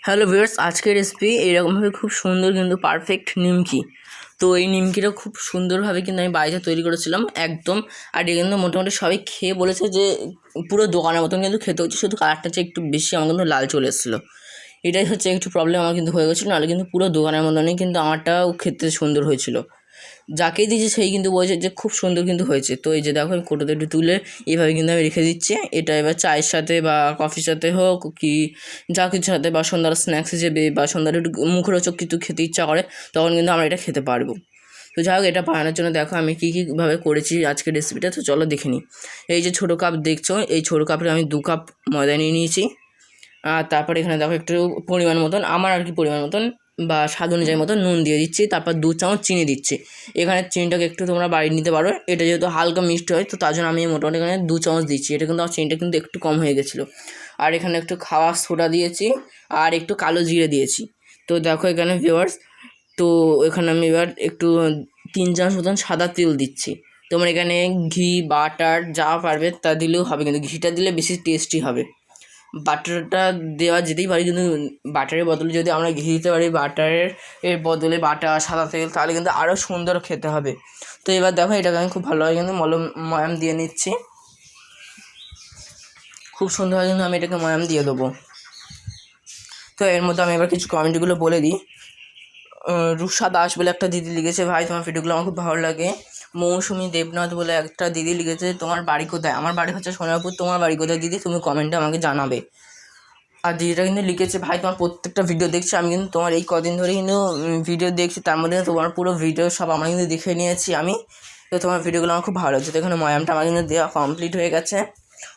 Hello viewers, আজকের recipe এইরকমভাবে খুব সুন্দর কিন্তু পারফেক্ট নিমকি। তো এই নিমকিটা খুব সুন্দরভাবে কিন্তু আমি বাড়িতে তৈরি করেছিলাম একদম। আর এটা কিন্তু মোটামুটি সবাই খেয়ে বলেছে যে পুরো দোকানের মতন কিন্তু খেতে হচ্ছে, শুধু কালারটা হচ্ছে একটু বেশি আমার কিন্তু লাল চলে এসেছিলো। এটাই হচ্ছে একটু প্রবলেম আমার কিন্তু হয়ে গেছিলো, নাহলে কিন্তু পুরো দোকানের মতনই কিন্তু আমারটাও খেতে সুন্দর হয়েছিল। যাকেই দিয়েছি সেই কিন্তু বলছে যে খুব সুন্দর কিন্তু হয়েছে। তো এই যে দেখো আমি কোটোতে একটু তুলে এইভাবে কিন্তু আমি রেখে দিচ্ছি। এটা এবার চায়ের সাথে বা কফির সাথে হোক কি যা কিছুর সাথে, বা সন্ধ্যার স্ন্যাক্স হিসেবে, বা সন্ধ্যার একটু মুখরোচক কিছু খেতে ইচ্ছা করে, তখন কিন্তু আমরা এটা খেতে পারবো। তো যাই হোক, এটা বানানোর জন্য দেখো আমি কীভাবে করেছি আজকের রেসিপিটা, তো চলো দেখে নিই। এই যে ছোটো কাপ দেখছো, এই ছোটো কাপে আমি 2 কাপ ময়দা নিয়ে নিয়েছি। আর তারপরে এখানে দেখো একটু পরিমাণ মতন, আমার আর কি পরিমাণ মতন বা স্বাদ অনুযায়ী মতো নুন দিয়ে দিচ্ছি। তারপর 2 চামচ চিনি দিচ্ছি। এখানে চিনিটাকে একটু তোমরা বাড়িয়ে নিতে পারো, এটা যেহেতু হালকা মিষ্টি হয়, তো তার জন্য আমি মোটামুটি এখানে 2 চামচ দিচ্ছি। এটা কিন্তু আমার চিনিটা কিন্তু একটু কম হয়ে গেছিলো। আর এখানে একটু খাওয়ার সোডা দিয়েছি, আর একটু কালো জিরে দিয়েছি। তো দেখো এখানে ভিউয়ার্স, তো এখানে আমি এবার একটু 3 চামচ মতন সাদা তেল দিচ্ছি। তোমরা এখানে ঘি বাটার যা পারবে তা দিলেও হবে, কিন্তু ঘিটা দিলে বেশি টেস্টি হবে। বাটারটা দেওয়া যেতেই পারে, কিন্তু বাটারের বদলে যদি আমরা ঘি দিতে পারি, বাটারের বদলে বাটার সাদা তেল, তাহলে কিন্তু আরও সুন্দর খেতে হবে। তো এবার দেখো এটাকে আমি খুব ভালোভাবে কিন্তু ময়াম দিয়ে নিচ্ছি। খুব সুন্দরভাবে কিন্তু আমি এটাকে ময়াম দিয়ে দেবো। তো এর মধ্যে আমি এবার কিছু কমেন্টগুলো বলে দিই। রুষা দাস বলে একটা দিদি লিখেছে, ভাই তোমার ভিডিওগুলো আমার খুব ভালো লাগে। মৌসুমী দেবনাথ বলে একটা দিদি লিখেছে, তোমার বাড়ি কোথায়? আমার বাড়ি হচ্ছে সোনারপুর। তোমার বাড়ি কোথায় দিদি? তুমি কমেন্টে আমাকে জানাবে। আর দিদিটা কিন্তু লিখেছে, ভাই তোমার প্রত্যেকটা ভিডিও দেখছি, আমি কিন্তু তোমার এই কদিন ধরে কিন্তু ভিডিও দেখছি, তার মধ্যে তোমার পুরো ভিডিও সব আমরা কিন্তু দেখে নিয়েছি আমি। তো তোমার ভিডিওগুলো আমার খুব ভালো লাগছে। তো এখানে ময়ামটা আমার কিন্তু দেওয়া কমপ্লিট হয়ে গেছে।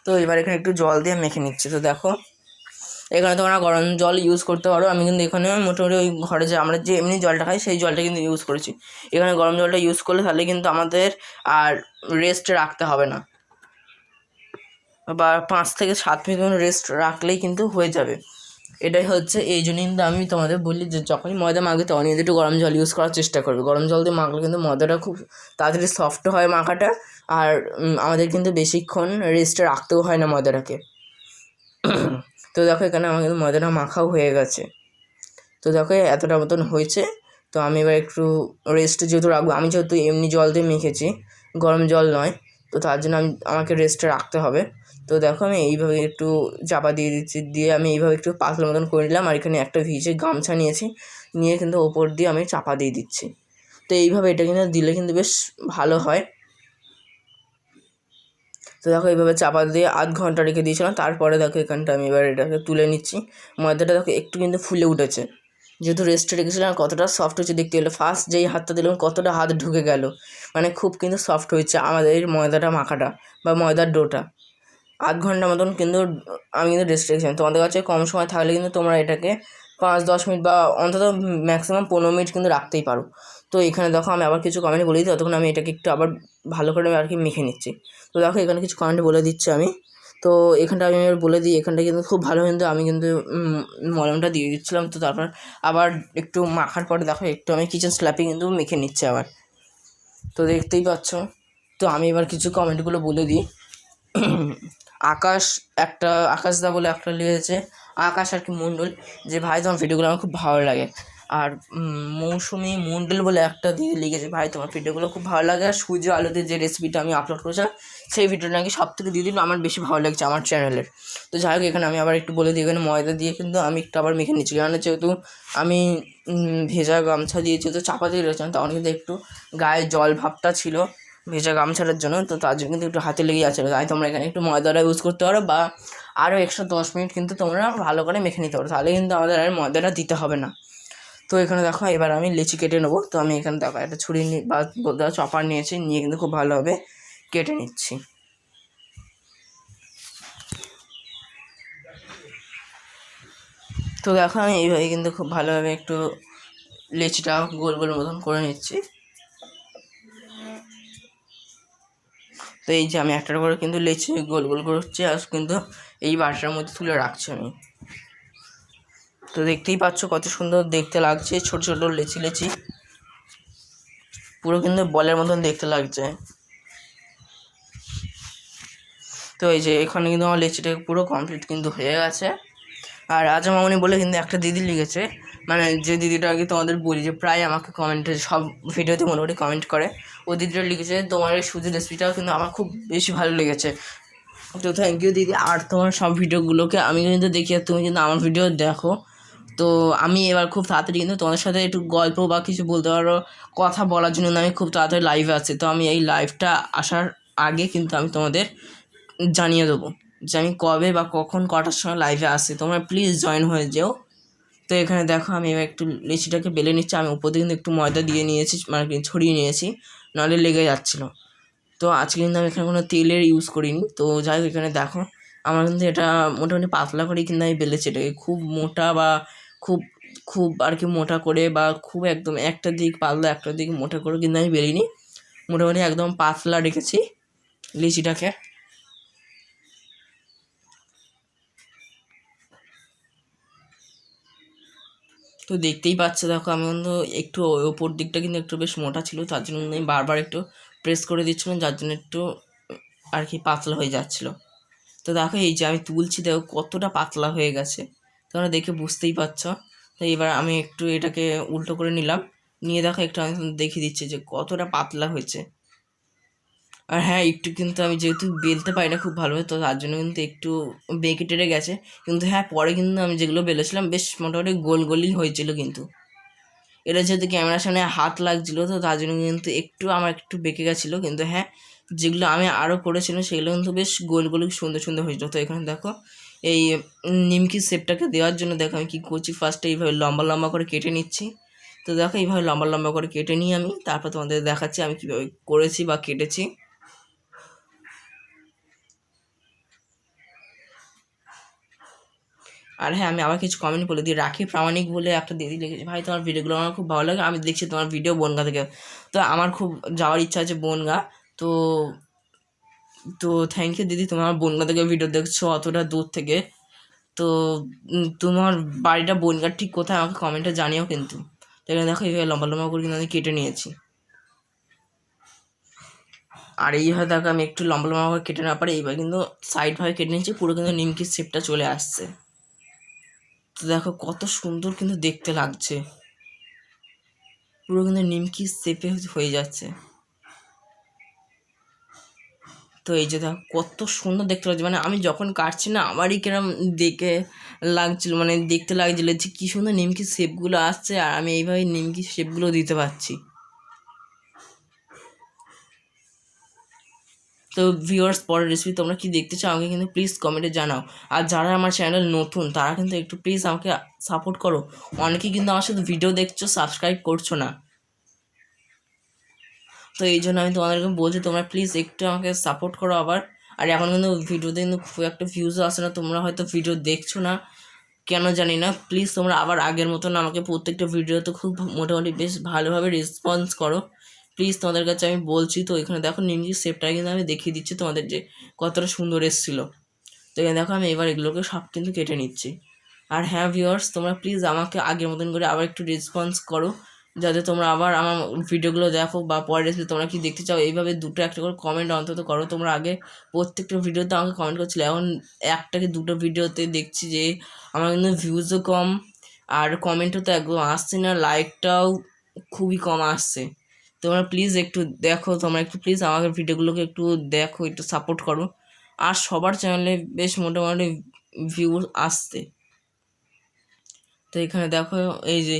তো এবার এখানে একটু জল দিয়ে মেখে নিচ্ছি। তো দেখো এখানে তোমরা গরম জল ইউজ করতে পারো, আমি কিন্তু এখানে মোটামুটি ওই ঘরে যে আমরা যে এমনি জলটা খাই সেই জলটা কিন্তু ইউজ করেছি। এখানে গরম জলটা ইউজ করলে তাহলে কিন্তু আমাদের আর রেস্টে রাখতে হবে না, বা 5 থেকে 7 মিনিট মতো রেস্ট রাখলেই কিন্তু হয়ে যাবে। এটাই হচ্ছে, এই জন্যই কিন্তু আমি তোমাদের বলি যে যখনই ময়দা মাখবে তখনই কিন্তু একটু গরম জল ইউজ করার চেষ্টা করবে। গরম জল দিয়ে মাখলে কিন্তু ময়দাটা খুব তাড়াতাড়ি সফট হয় মাখাটা, আর আমাদের কিন্তু বেশিক্ষণ রেস্টে রাখতেও হয় না ময়দাটাকে। তো দেখো এখানে আমার কিন্তু ময়দাটা মাখাও হয়ে গেছে। তো দেখো এতটা মতন হয়েছে। তো আমি এবার একটু রেস্টে যেহেতু রাখবো, আমি যেহেতু এমনি জল দিয়ে মেখেছি, গরম জল নয়, তো তার জন্য আমাকে রেস্টে রাখতে হবে। তো দেখো আমি এইভাবে একটু চাপা দিয়ে দিচ্ছি, দিয়ে আমি এইভাবে একটু পাতলা মতন করে নিলাম। আর এখানে একটা ভিজে গামছা নিয়েছি, নিয়ে কিন্তু ওপর দিয়ে আমি চাপা দিয়ে দিচ্ছি। তো এইভাবে এটা কিন্তু দিলে কিন্তু বেশ ভালো হয়। তো দেখো এইভাবে চাপা দিয়ে 1/2 ঘন্টা রেখে দিয়েছিলাম। তারপরে দেখো এখানটা আমি এবার এটাকে তুলে নিচ্ছি। ময়দাটা দেখো একটু কিন্তু ফুলে উঠেছে, যেহেতু রেস্টে রেখেছিলাম। কতটা সফট হয়েছে দেখতে গেলে, ফার্স্ট যেই হাতটা দিলাম কতটা হাত ঢুকে গেল, মানে খুব কিন্তু সফট হয়েছে আমাদের ময়দাটা মাখাটা বা ময়দার ডোটা। 1/2 ঘন্টা মতন কিন্তু আমি কিন্তু রেস্ট রেখেছিলাম। তোমাদের কাছে কম সময় থাকলে কিন্তু তোমরা এটাকে 5-10 মিনিট বা অন্তত ম্যাক্সিমাম 15 মিনিট কিন্তু রাখতেই পারো। তো এখানে দেখো আমি আবার কিছু কমেন্ট বলে দিই, ততক্ষণ আমি এটাকে একটু আবার ভালো করে আর কি মেখে নিচ্ছি। তো দেখো এখানে কিছু কমেন্ট বলে দিচ্ছি আমি। তো এখানটা আমি এবার বলে দিই, এখানটা কিন্তু খুব ভালো, কিন্তু আমি কিন্তু মলমটা দিয়ে দিচ্ছিলাম। তো তারপর আবার একটু মাখার পরে দেখো একটু আমি কিচেন স্ল্যাপে কিন্তু মেখে নিচ্ছি আবার। তো দেখতেই পাচ্ছ। তো আমি এবার কিছু কমেন্টগুলো বলে দিই। আকাশদা বলে একটা লিখেছে, আকাশ আর কি মণ্ডল, যে ভাই তোমার ভিডিওগুলো আমার খুব ভালো লাগে। আর মৌসুমি মণ্ডল বলে একটা দিদি লিখেছে, ভাই তোমার ভিডিওগুলো খুব ভালো লাগে। আর সূর্য আলোতে যে রেসিপিটা আমি আপলোড করেছিলাম, সেই ভিডিওটা নাকি সবথেকে দিদির আমার বেশি ভালো লাগছে আমার চ্যানেলের। তো যাই হোক, এখানে আমি আবার একটু বলে দিই, এখানে ময়দা দিয়ে কিন্তু আমি একটু আবার মেখে নিচ্ছি, কারণ যেহেতু আমি ভেজা গামছা দিয়ে যেহেতু চাপা দিয়ে রয়েছিলাম, তখন কিন্তু একটু গায়ে জল ভাবটা ছিল ভেজা গামছাটার জন্য। তো তার জন্য কিন্তু একটু হাতে লেগে যাচ্ছিলো, তাই তোমরা এখানে একটু ময়দাটা ইউজ করতে পারো, বা আরও এক্সট্রা 10 মিনিট কিন্তু তোমরা ভালো করে মেখে নিতে পারো, তাহলে কিন্তু আমাদের আর ময়দাটা দিতে হবে না। তো এখানে দেখো এবার আমি লেচি কেটে নেবো। তো আমি এখানে দেখো একটা ছুরি বা চপার নিয়েছি, নিয়ে কিন্তু খুব ভালোভাবে কেটে নিচ্ছি। তো দেখো আমি এইভাবে কিন্তু খুব ভালোভাবে একটু লেচিটা গোল গোল মতন করে নিচ্ছি। তো এই যে আমি একটা করে কিন্তু লেচি গোল গোল করছি, আর কিন্তু এই বাটার মধ্যে তুলে রাখছি আমি। তো দেখতেই পাচ্ছ কত সুন্দর দেখতে লাগছে, ছোট ছোট লেচি লেচি, পুরো কিন্তু বলের মতন দেখতে লাগছে। তো এই যে এখানে কিন্তু আমার লেচিটা পুরো কমপ্লিট কিন্তু হয়ে গেছে। আর রাজা মামনি বলে কিন্তু একটা দিদি লিখেছে, মানে যে দিদিটা আগে তোমাদের বলি যে প্রায় আমাকে কমেন্টে সব ভিডিওতে মোটামুটি কমেন্ট করে, ওই দিদিটা লিখেছে তোমার এই সুজির রেসিপিটাও কিন্তু আমার খুব বেশি ভালো লেগেছে। তো থ্যাংক ইউ দিদি। আর তোমার সব ভিডিওগুলোকে আমি কিন্তু দেখি আর তুমি কিন্তু আমার ভিডিও দেখো। তো আমি এবার খুব তাড়াতাড়ি কিন্তু তোমাদের সাথে একটু গল্প বা কিছু বলতে পারো, কথা বলার জন্য আমি খুব তাড়াতাড়ি লাইভে আছি। তো আমি এই লাইভটা আসার আগে কিন্তু আমি তোমাদের জানিয়ে দেবো যে আমি কবে বা কখন কটার সময় লাইভে আসি, তোমরা প্লিজ জয়েন হয়ে যেও। তো এখানে দেখো আমি এবার একটু লিচিটাকে বেলে নিচ্ছি। আমি উপর দিয়ে কিন্তু একটু ময়দা দিয়ে নিয়েছি, মানে ছড়িয়ে নিয়েছি, নাহলে লেগে যাচ্ছিলো। তো আজকে কিন্তু আমি এখানে কোনো তেলের ইউজ করিনি। তো যাই হোক এখানে দেখো আমার কিন্তু এটা মোটামুটি পাতলা করেই কিন্তু আমি বেলেছি এটাকে, খুব মোটা বা খুব খুব আর কি মোটা করে বা খুব একদম একটা দিক পাতলা একটা দিক মোটা করে কিন্তু আমি বেলিনি, মোটামুটি একদম পাতলা রেখেছি লিচিটাকে। তো দেখতেই পাচ্ছ দেখো আমি কিন্তু একটু ওপর দিকটা কিন্তু একটু বেশ মোটা ছিল, তার জন্য আমি বারবার একটু প্রেস করে দিচ্ছিলাম, যার জন্য একটু আর কি পাতলা হয়ে যাচ্ছিলো। তো দেখো এই যে আমি তুলছি, দেখো কতটা পাতলা হয়ে গেছে, তোমরা দেখে বুঝতেই পারছো। তো এবার আমি একটু এটাকে উল্টো করে নিলাম, নিয়ে দেখো একটু আমি দেখিয়ে দিচ্ছি যে কতটা পাতলা হয়েছে। আর হ্যাঁ একটু কিন্তু আমি যেহেতু বেলতে পারি না খুব ভালোভাবে, তো তার জন্য কিন্তু একটু বেঁকে টেরে গেছে। কিন্তু হ্যাঁ পরে কিন্তু আমি যেগুলো বেলেছিলাম বেশ মোটামুটি গোল গোলই হয়েছিল। কিন্তু এটা যেহেতু ক্যামেরার সামনে হাত লাগছিলো, তো তার জন্য কিন্তু একটু আমার একটু বেঁকে গেছিলো। কিন্তু হ্যাঁ যেগুলো আমি আরও করেছিলাম সেগুলো কিন্তু বেশ গোল গোল সুন্দর সুন্দর হয়েছিল। তো এখানে দেখো এই নিমকির শেপটাকে দেওয়ার জন্য দেখো আমি কী করছি, ফার্স্টে এইভাবে লম্বা লম্বা করে কেটে নিচ্ছি। তো দেখো এইভাবে লম্বা লম্বা করে কেটে নিই আমি, তারপর তোমাদের দেখাচ্ছি আমি কীভাবে করেছি বা কেটেছি। আর হ্যাঁ আমি আবার কিছু কমেন্ট বলে দিই, রাখি প্রামাণিক বলে একটা দিদি লিখেছে, ভাই তোমার ভিডিওগুলো আমার খুব ভালো লাগে, আমি দেখছি তোমার ভিডিও বনগা থেকে। তো আমার খুব যাওয়ার ইচ্ছা আছে বনগা। তো তো থ্যাংক ইউ দিদি, তোমার বনগা থেকে ভিডিও দেখছো অতটা দূর থেকে। তো তোমার বাড়িটা বনগার ঠিক কোথায় আমাকে কমেন্টে জানিও কিন্তু। তো এখানে দেখো এইভাবে লম্বা লম্বা করে কিন্তু আমি কেটে নিয়েছি। আর এইভাবে দেখো আমি একটু লম্বা লম্বা করে কেটে নেওয়ার পরে এইবার কিন্তু সাইডভাবে কেটে নিয়েছি, পুরো কিন্তু নিমকির শেপটা চলে আসছে। তো দেখো কত সুন্দর কিন্তু দেখতে লাগছে, পুরো কিন্তু নিমকি শেপে হয়ে যাচ্ছে। তো এই যে দেখো কত সুন্দর দেখতে লাগছে, মানে আমি যখন কাটছি না আমারই কিরম দেখে লাগছিল, মানে দেখতে লাগছিল যে কী সুন্দর নিমকি শেপগুলো আসছে, আর আমি এইভাবে নিমকি শেপগুলো দিতে পারছি। তো ভিউয়ার্স পরের রেসিপি তোমরা কি দেখতে চাও আমাকে কিন্তু প্লিজ কমেন্টে জানাও। আর যারা আমার চ্যানেল নতুন তারা কিন্তু একটু প্লিজ আমাকে সাপোর্ট করো, অনেকেই কিন্তু আমার সাথে ভিডিও দেখছো সাবস্ক্রাইব করছো না। তো এই জন্য আমি তোমাদেরকে বলছি তোমরা প্লিজ একটু আমাকে সাপোর্ট করো আবার। আর এখন কিন্তু ভিডিওতে কিন্তু খুব একটা ভিউজও আসে না, তোমরা হয়তো ভিডিও দেখছো না কেন জানি না। প্লিজ তোমরা আবার আগের মতন আমাকে প্রত্যেকটা ভিডিওতে খুব মোটামুটি বেশ ভালোভাবে রেসপন্স করো প্লিজ, তোমাদের কাছে আমি বলছি। তো এখানে দেখো নিমকি শেপটা কিন্তু আমি দেখিয়ে দিচ্ছি তোমাদের যে কতটা সুন্দর এসেছিলো। তো এখানে দেখো আমি এবার এগুলোকে সব কিন্তু কেটে নিচ্ছি। আর হ্যাঁ ভিউয়ার্স তোমরা প্লিজ আমাকে আগের মতন করে আবার একটু রেসপন্স করো, যাতে তোমরা আবার আমার ভিডিওগুলো দেখো বা পরের রেসিপি তোমরা কি দেখতে চাও, এইভাবে দুটো একটা করে কমেন্ট অন্তত করো। তোমরা আগে প্রত্যেকটা ভিডিওতে আমাকে কমেন্ট করছিলে, এখন একটা কি দুটো ভিডিওতে দেখছি যে আমার কিন্তু ভিউজও কম আর কমেন্টও তো একদম আসছে না, লাইকটাও খুবই কম আসছে। তোমরা প্লিজ একটু দেখো, তোমরা একটু প্লিজ আমাকে ভিডিওগুলোকে একটু দেখো, একটু সাপোর্ট করো। আর সবার চ্যানেলে বেশ মোটামুটি ভিউ আসছে। তো এখানে দেখো এই যে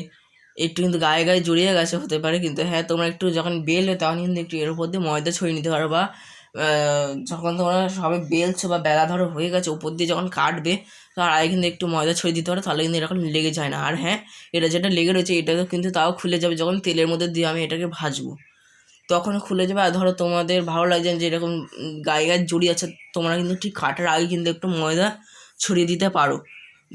একটু কিন্তু গায়ে গায়ে জড়িয়ে গেছে হতে পারে, কিন্তু হ্যাঁ তোমরা একটু যখন বেলবে তখন কিন্তু একটু এর উপর দিয়ে ময়দা ছড়িয়ে নিতে পারো, বা যখন তোমরা সবাই বেলছো বা বেলা ধরো হয়ে গেছে উপর দিয়ে যখন কাটবে তার আগে কিন্তু একটু ময়দা ছড়িয়ে দিতে পারো, তাহলে কিন্তু এরকম লেগে যায় না। আর হ্যাঁ এটা যেটা লেগে রয়েছে এটা কিন্তু তাও খুলে যাবে যখন তেলের মধ্যে দিয়ে আমি এটাকে ভাজবো, তখন খুলে যাবে। আর ধরো তোমাদের ভালো লাগছে যে এরকম গায়ে গায়ে জড়িয়ে আছে, তোমরা কিন্তু ঠিক কাটার আগে কিন্তু একটু ময়দা ছড়িয়ে দিতে পারো,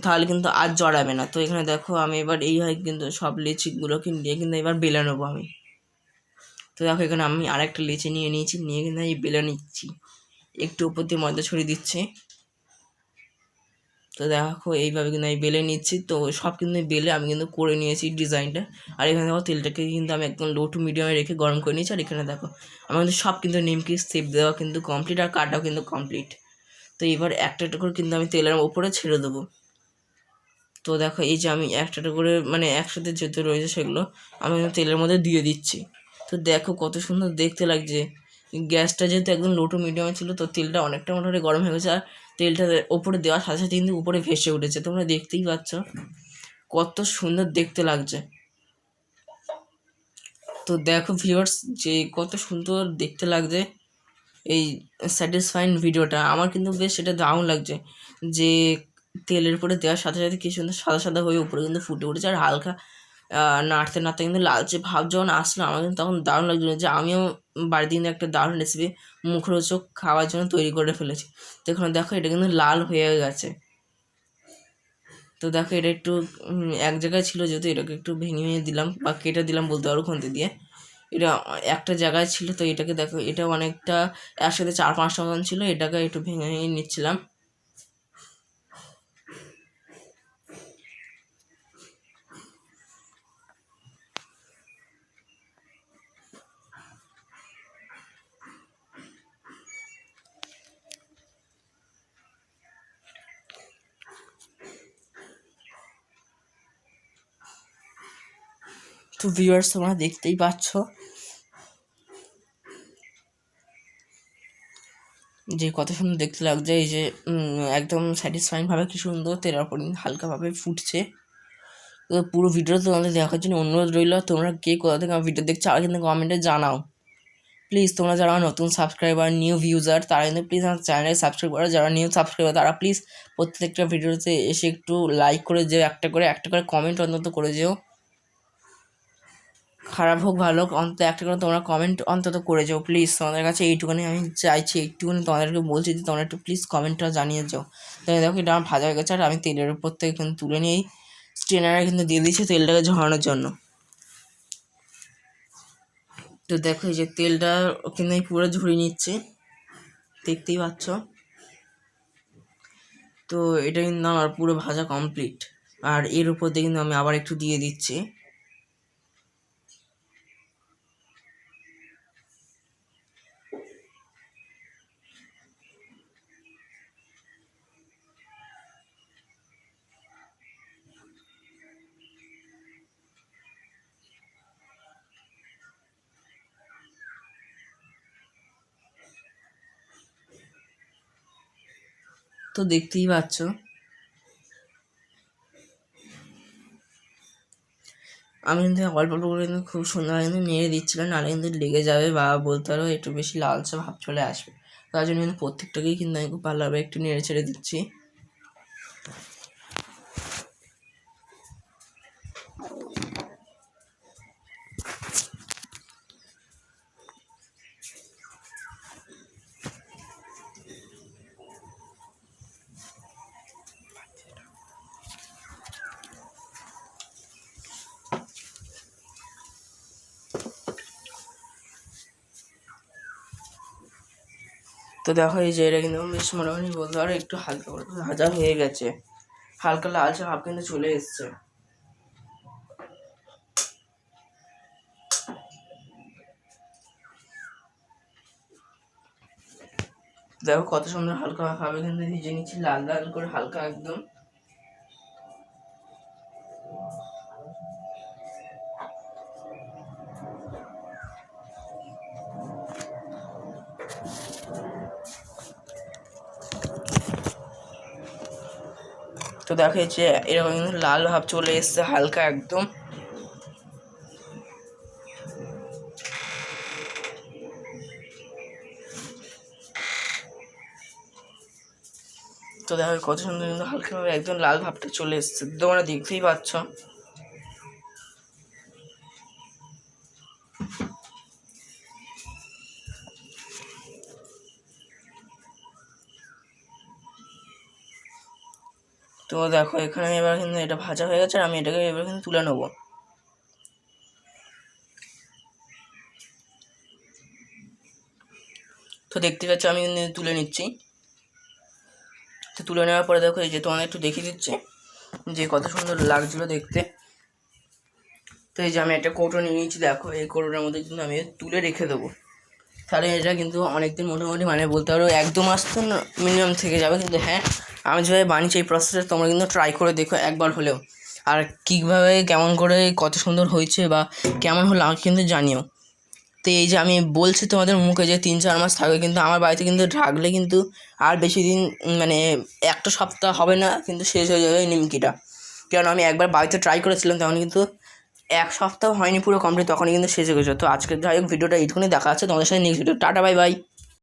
তাহলে কিন্তু আর জড়াবে না। তো এখানে দেখো আমি এবার এইভাবে কিন্তু সব লিচিগুলোকে নিয়ে কিন্তু এবার বেলে নেবো আমি। তো দেখো এখানে আমি আরেকটা লিচি নিয়ে নিয়েছি, নিয়ে কিন্তু আমি বেলে নিচ্ছি, একটু উপর দিয়ে ময়দা ছড়িয়ে দিচ্ছি। তো দেখো এইভাবে কিন্তু আমি বেলে নিচ্ছি। তো সব কিন্তু বেলে আমি কিন্তু করে নিয়েছি ডিজাইনটা। আর এখানে দেখো তেলটাকে কিন্তু আমি একদম লো টু মিডিয়ামে রেখে গরম করে নিয়েছি। আর এখানে দেখো আমার কিন্তু সব কিন্তু নিমকি শেপ দেওয়া কিন্তু কমপ্লিট, আর কাটাও কিন্তু কমপ্লিট। তো এবার একটা একটা করে কিন্তু আমি তেলের উপরে ছেড়ে দেবো। তো দেখো এই যে আমি একটা করে মানে একসাথে যেতে রয়েছে সেগুলো আমি তেলের মধ্যে দিয়ে দিচ্ছি। তো দেখো কত সুন্দর দেখতে লাগছে। গ্যাসটা যেহেতু একদম লো টু মিডিয়ামে ছিল, তো তেলটা অনেকটা মোটামুটি গরম হয়ে গেছে, আর তেলটা ওপরে দেওয়ার সাথে সাথে কিন্তু উপরে ভেসে উঠেছে। তোমরা দেখতেই পাচ্ছ কত সুন্দর দেখতে লাগছে। তো দেখো ভিউয়ার্স যে কত সুন্দর দেখতে লাগছে এই স্যাটিসফাইং ভিডিওটা। আমার কিন্তু বেশ সেটা দারুণ লাগছে যে তেলের উপরে দেওয়ার সাথে সাথে কি সুন্দর সাদা সাদা হয়ে উপরে কিন্তু ফুটে উঠেছে, আর হালকা নাড়তে নাড়তে কিন্তু লালচে ভাব যখন আসলো আমার কিন্তু তখন দারুণ লাগছিল যে আমিও বাড়িতে কিন্তু একটা দারুণ রেসিপি মুখরোচক খাওয়ার জন্য তৈরি করে ফেলেছি। তো এখানে দেখো এটা কিন্তু লাল হয়ে গেছে। তো দেখো এটা একটু এক জায়গায় ছিল যেহেতু এটাকে একটু ভেঙে ভেঙে দিলাম বা কেটে দিলাম বলতে পারো খুন্তি দিয়ে। এটা একটা জায়গায় ছিল, তো এটাকে দেখো এটা অনেকটা একসাথে 4-5টা মতন ছিল, এটাকে একটু ভেঙে ভেঙে নিচ্ছিলাম। তো ভিউয়ার্স তোমরা দেখতেই পাচ্ছ যে কত সুন্দর দেখতে লাগছে। এই যে একদম স্যাটিসফাইংভাবে কি সুন্দর তেলের উপর হালকাভাবে ফুটছে। তো পুরো ভিডিওটা তোমাদের দেখার জন্য অনুরোধ রইল। তোমরা কে কোথা থেকে আমার ভিডিও দেখছো আর কিন্তু কমেন্টে জানাও প্লিজ। তোমরা যারা নতুন সাবস্ক্রাইবার নিউ ভিউজার তারা কিন্তু প্লিজ আমার চ্যানেলে সাবস্ক্রাইব করো, যারা নিউ সাবস্ক্রাইবার তারা প্লিজ প্রত্যেকটা ভিডিওতে এসে একটু লাইক করে যেও, একটা করে কমেন্ট অন্তত করে যেও। খারাপ হোক ভালো হোক অন্তত একটা করে তোমরা কমেন্ট অন্তত করে যাও প্লিজ। তোমাদের কাছে এইটুকুনি আমি চাইছি, এইটুকুনি তোমাদেরকে বলছি যে তোমরা একটু প্লিজ কমেন্টটা জানিয়ে যাও। তাই দেখো এটা আমার ভাজা হয়ে গেছে, আর আমি তেলের উপর থেকে কিন্তু তুলে নিয়েই স্ট্রেনারে কিন্তু দিয়ে দিয়েছি তেলটাকে ঝরানোর জন্য। তো দেখো এই যে তেলটা কিন্তু আমি পুরো ঝরিয়ে নিচ্ছি, দেখতেই পাচ্ছ। তো এটা কিন্তু আমার পুরো ভাজা কমপ্লিট, আর এর উপর দিয়ে কিন্তু আমি আবার একটু দিয়ে দিচ্ছি। তো দেখতেই পাচ্ছ আমি কিন্তু অল্প অল্প করে কিন্তু খুব সুন্দরভাবে কিন্তু নেড়ে দিচ্ছিলাম, নাহলে কিন্তু লেগে যাবে বা বলতে পারো একটু বেশি লালচে ভাব চলে আসবে। তার জন্য কিন্তু প্রত্যেকটাকেই কিন্তু আমি খুব ভালোভাবে একটু নেড়ে ছেড়ে দিচ্ছি। তো দেখো এই যে এটা কিন্তু বেশ মোটামুটি বলতে পারো একটু হালকা করে ভাজা হয়ে গেছে, হালকা লালচে ভাব কিন্তু চলে এসছে। দেখো কত সুন্দর হালকা ভাবে কিন্তু ভেজে নিচ্ছি, লাল লাল করে হালকা একদম। তো দেখো এই যে এরকম কিন্তু লাল ভাব চলে এসছে হালকা একদম। তো দেখো কত সুন্দর কিন্তু হালকাভাবে একদম লাল ভাবটা চলে এসছে, তোমরা দেখতেই পাচ্ছ। তো দেখো এখানে এবার কিন্তু এটা ভাজা হয়ে গেছে, আর আমি এটাকে এবার কিন্তু তুলে নেবো। তো দেখতে পাচ্ছ আমি কিন্তু তুলে নিচ্ছি। তো তুলে নেওয়ার পরে দেখো এই যে তোমাদের একটু দেখিয়ে দিচ্ছে যে কত সুন্দর লাগছিলো দেখতে। তো এই যে আমি একটা কৌটো নিয়ে নিয়েছি, দেখো এই কৌটোটার মধ্যে কিন্তু আমি তুলে রেখে দেবো। তাহলে এটা কিন্তু অনেকদিন মোটামুটি মানে বলতে পারো 1-2 মাস তো মিনিমাম থেকে যাবে। কিন্তু হ্যাঁ আমি যেভাবে বানিয়েছি এই প্রসেসটা তোমরা কিন্তু ট্রাই করে দেখো একবার হলেও, আর কীভাবে কেমন করে কত সুন্দর হয়েছে বা কেমন হলো আমাকে কিন্তু জানিও। তো এই যে আমি বলছি তোমাদের মুখে যে 3-4 মাস থাকবে, কিন্তু আমার বাড়িতে কিন্তু রাখলে কিন্তু আর বেশি দিন মানে একটা সপ্তাহ হবে না কিন্তু শেষ হয়ে যাবে এই নিমকিটা। কারণ আমি একবার বাড়িতে ট্রাই করেছিলাম তখন কিন্তু 1 সপ্তাহ হয়নি পুরো কমপ্লিট, তখনই কিন্তু শেষ হয়ে গেছে। তো আজকে যাই হোক ভিডিওটা এইটুকুনি দেখা আছে তোমাদের সাথে next video. Tata bye bye.